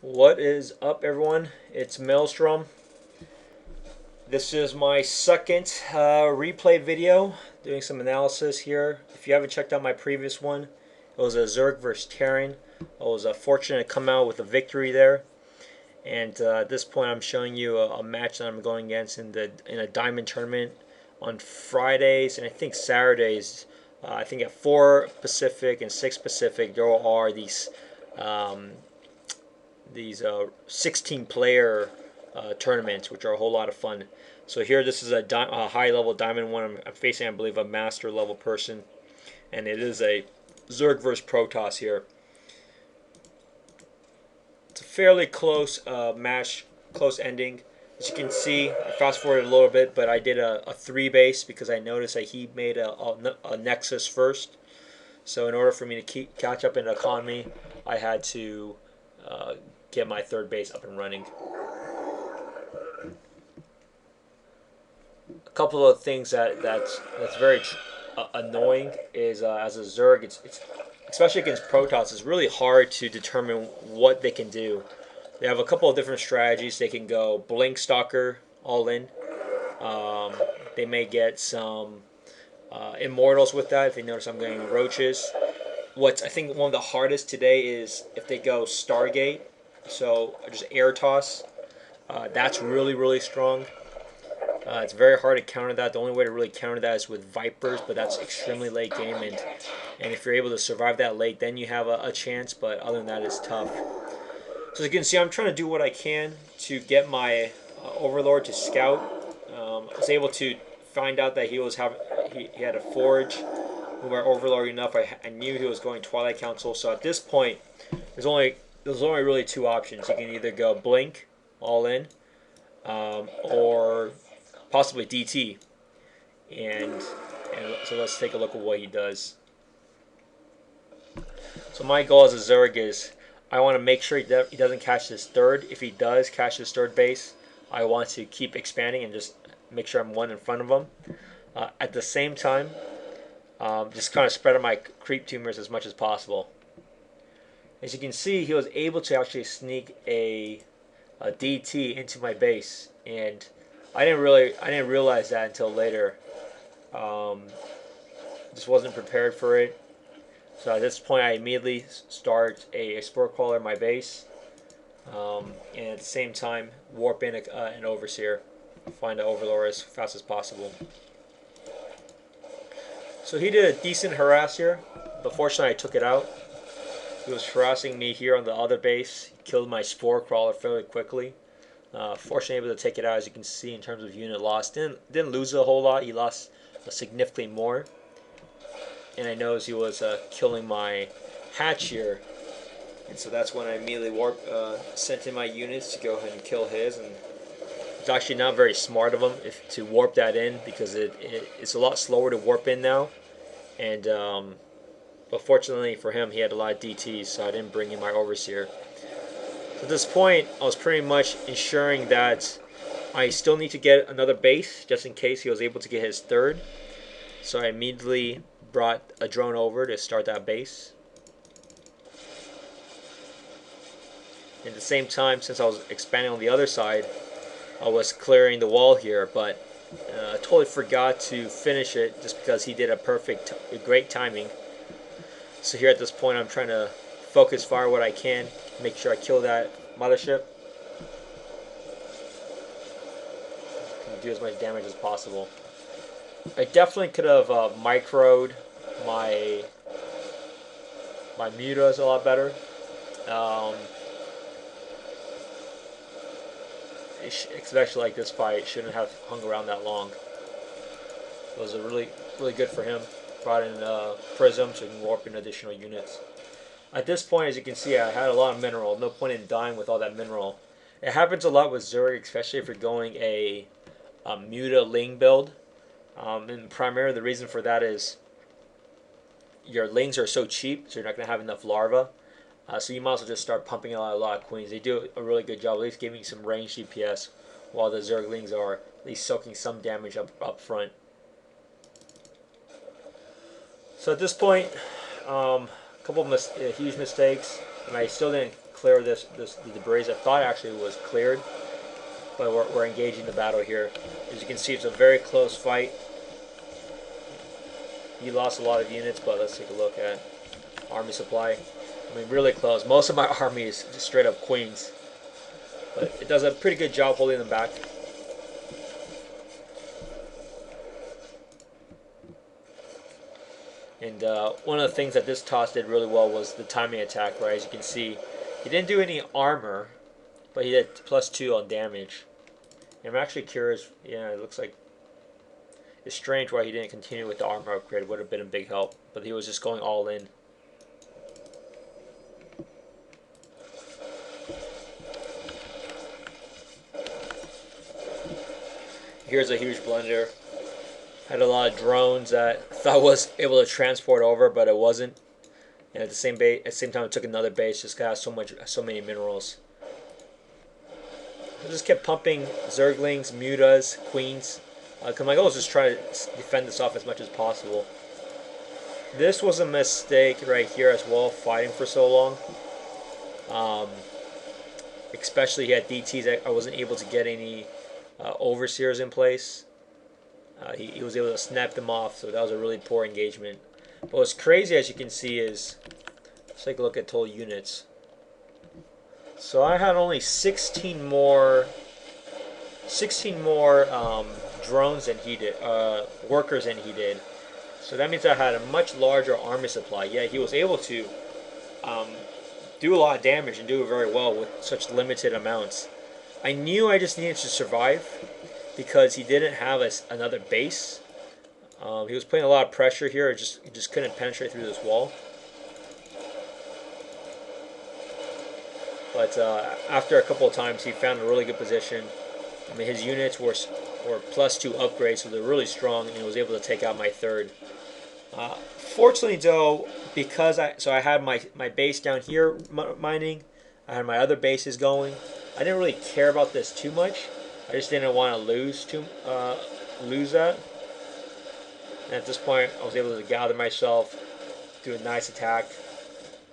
What is up, everyone? It's Maelstrom. This is my second replay video doing some analysis here. If you haven't checked out my previous one, it was a Zerg versus Terran. I was fortunate to come out with a victory there. And at this point, I'm showing you a match that I'm going against in a diamond tournament on Fridays and I think Saturdays. I think at 4 Pacific and 6 Pacific, there are these 16 player tournaments, which are a whole lot of fun. So here, this is a high level diamond one. I'm facing, I believe, a master level person, and it is a Zerg versus Protoss here. It's a fairly close match, close ending. As you can see, I fast forwarded a little bit, but I did a 3 base because I noticed that he made a Nexus first. So in order for me to catch up in economy, I had to get my 3rd base up and running. A couple of things that's very annoying is as a Zerg, it's especially against Protoss, it's really hard to determine what they can do. They have a couple of different strategies. They can go Blink Stalker all in. They may get some Immortals with that. If they notice I'm getting Roaches. What's I think one of the hardest today is if they go Stargate. So just air toss. That's really strong. It's very hard to counter that. The only way to really counter that is with Vipers, but that's extremely late game, and if you're able to survive that late, then you have a chance, but other than that, it's tough. So as you can see, I'm trying to do what I can to get my Overlord to scout. I was able to find out that he had a Forge. Move our Overlord enough. I knew he was going Twilight Council, so at this point, there's only really 2 options. You can either go Blink, all in, or possibly DT. And so let's take a look at what he does. So my goal as a Zerg is I want to make sure he doesn't catch his 3rd. If he does catch his 3rd base, I want to keep expanding and just make sure I'm 1 in front of him. At the same time, just kind of spread out my creep tumors as much as possible. As you can see, he was able to actually sneak a DT into my base, and I didn't realize that until later. Just wasn't prepared for it. So at this point, I immediately start a Spore Crawler in my base, and at the same time warp in an Overseer, find an Overlord as fast as possible. So he did a decent harass here, but fortunately I took it out. He was harassing me here on the other base. He killed my Spore Crawler fairly quickly. Fortunately able to take it out, as you can see, in terms of unit loss. Didn't lose a whole lot. He lost significantly more. And I noticed he was killing my hatch here. And so that's when I immediately sent in my units to go ahead and kill his. And it's actually not very smart of him to warp that in, because it's a lot slower to warp in now. And but fortunately for him, he had a lot of DTs, so I didn't bring in my Overseer. So at this point, I was pretty much ensuring that I still need to get another base, just in case he was able to get his 3rd. So I immediately brought a drone over to start that base. At the same time, since I was expanding on the other side, I was clearing the wall here, but I totally forgot to finish it just because he did a great timing. So here at this point, I'm trying to focus fire what I can, make sure I kill that mothership, and do as much damage as possible. I definitely could have microed my mutas a lot better. Especially like this fight, shouldn't have hung around that long. It was really good for him. Brought in Prism so he can warp in additional units. At this point, as you can see, I had a lot of mineral. No point in dying with all that mineral. It happens a lot with Zerg, especially if you're going a Muta Ling build. And primarily the reason for that is your Lings are so cheap, so you're not going to have enough larvae. So you might as well just start pumping out a lot of queens. They do a really good job, at least giving you some range DPS, while the Zerglings are at least soaking some damage up front. So at this point, a couple of huge mistakes, and I still didn't clear the debris. I thought actually was cleared, but we're engaging the battle here. As you can see, it's a very close fight. He lost a lot of units, but let's take a look at army supply. I mean, really close. Most of my army is just straight up queens, but it does a pretty good job holding them back. And one of the things that this toss did really well was the timing attack, right? As you can see, he didn't do any armor, but he did +2 on damage. And I'm actually curious, yeah, it looks like it's strange why he didn't continue with the armor upgrade. It would have been a big help, but he was just going all in. Here's a huge blunder. Had a lot of drones that I thought was able to transport over, but it wasn't. And at the same time, it took another base. Just got so many minerals. I just kept pumping Zerglings, Mutas, Queens. Cause my goal is just try to defend this off as much as possible. This was a mistake right here as well, fighting for so long. Especially at DTs, I wasn't able to get any overseers in place. He was able to snap them off, so that was a really poor engagement. But what's crazy, as you can see, is let's take a look at total units. So I had only 16 more drones than he did, workers than he did. So that means I had a much larger army supply. Yeah, he was able to do a lot of damage and do it very well with such limited amounts. I knew I just needed to survive because he didn't have another base. He was putting a lot of pressure here. He just couldn't penetrate through this wall. But after a couple of times, he found a really good position. I mean, his units were +2 upgrades, so they're really strong, and he was able to take out my third. Fortunately, though, because I had my base down here mining, I had my other bases going. I didn't really care about this too much. I just didn't want to lose that. And at this point, I was able to gather myself, do a nice attack,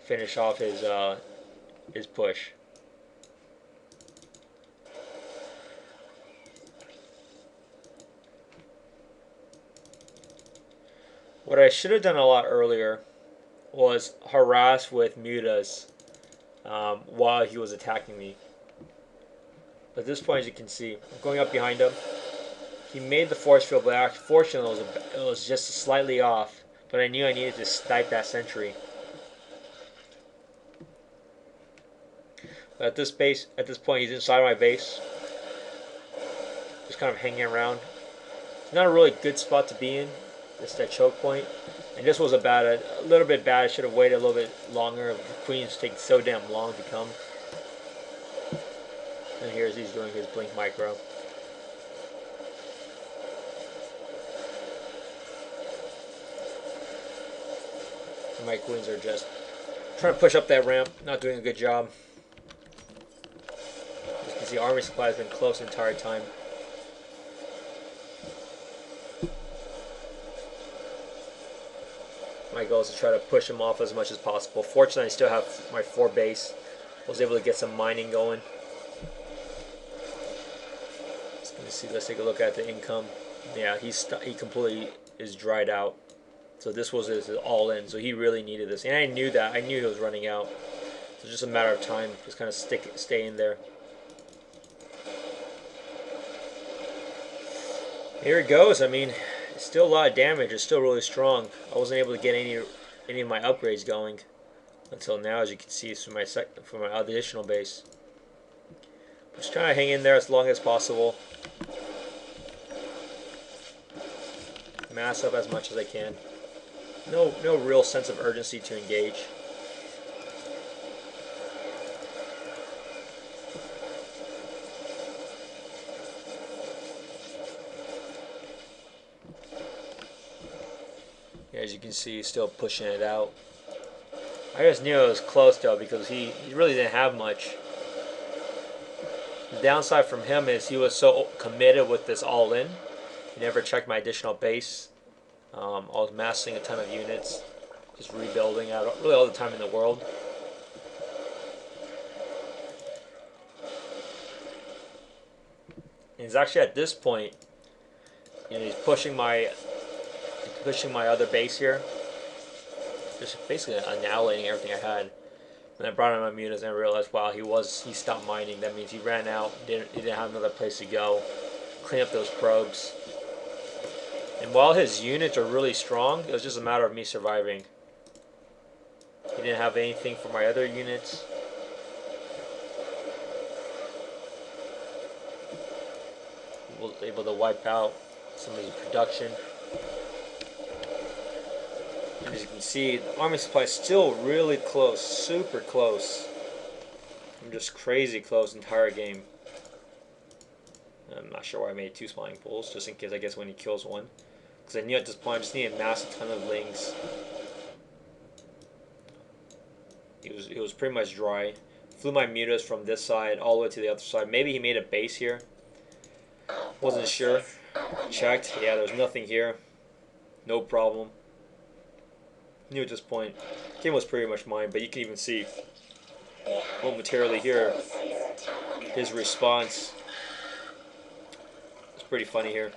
finish off his push. What I should have done a lot earlier was harass with mutas while he was attacking me. But at this point, as you can see, I'm going up behind him. He made the force field, but actually, fortunately, it was just slightly off. But I knew I needed to snipe that sentry. But at this point, he's inside my base, just kind of hanging around. It's not a really good spot to be in. It's that choke point, and this was a little bit bad. I should have waited a little bit longer. The queens take so damn long to come. And here's he's doing his blink micro. And my queens are just trying to push up that ramp, not doing a good job. As you can see, army supply has been close the entire time. My goal is to try to push him off as much as possible. Fortunately, I still have my 4 base. I was able to get some mining going. Let's take a look at the income. Yeah, he completely is dried out. So this was his all in. So he really needed this, and I knew that. I knew he was running out. So just a matter of time. Just kind of stay in there. Here it goes. I mean, it's still a lot of damage. It's still really strong. I wasn't able to get any of my upgrades going until now, as you can see, from my additional base. Just trying to hang in there as long as possible. Mass up as much as I can. No real sense of urgency to engage. Yeah, as you can see, he's still pushing it out. I just knew it was close though, because he really didn't have much. The downside from him is he was so committed with this all-in. He never checked my additional base. I was massing a ton of units, just rebuilding out really all the time in the world. And it's actually at this point, he's pushing my other base here, just basically annihilating everything I had. And I brought in my mutas and I realized, wow, he stopped mining. That means he ran out. He didn't have another place to go. Clean up those probes. And while his units are really strong, it was just a matter of me surviving. He didn't have anything for my other units. He was able to wipe out some of his production. And as you can see, the army supply is still really close, super close. I'm just crazy close the entire game. I'm not sure why I made 2 spawning pools, just in case, I guess, when he kills one. Because I knew at this point I just needed a massive ton of lings. It was pretty much dry. Flew my mutas from this side all the way to the other side. Maybe he made a base here. Wasn't sure. Checked. Yeah, there was nothing here. No problem. Knew at this point, game was pretty much mine, but you can even see momentarily here his response. It's pretty funny here.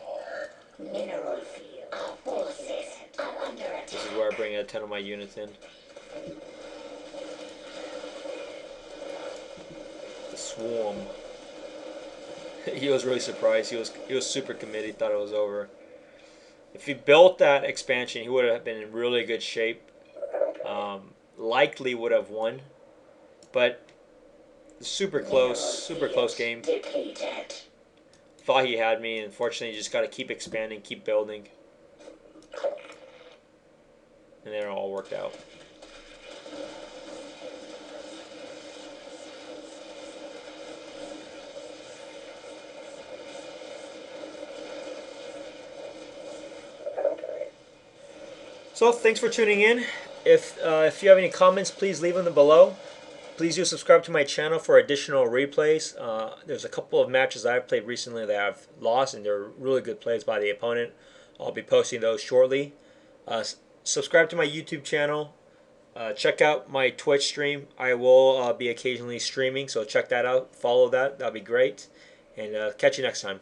This is where I bring 10 of my units in. The swarm. He was really surprised. He was super committed. He thought it was over. If he built that expansion, he would have been in really good shape. Likely would have won, but super close game. Thought he had me, and unfortunately, you just got to keep expanding, keep building, and then it all worked out. So thanks for tuning in. If you have any comments, please leave them below. Please do subscribe to my channel for additional replays. There's a couple of matches I've played recently that I've lost, and they're really good plays by the opponent. I'll be posting those shortly. Subscribe to my YouTube channel. Check out my Twitch stream. I will be occasionally streaming, so check that out. Follow that. That'll be great. And catch you next time.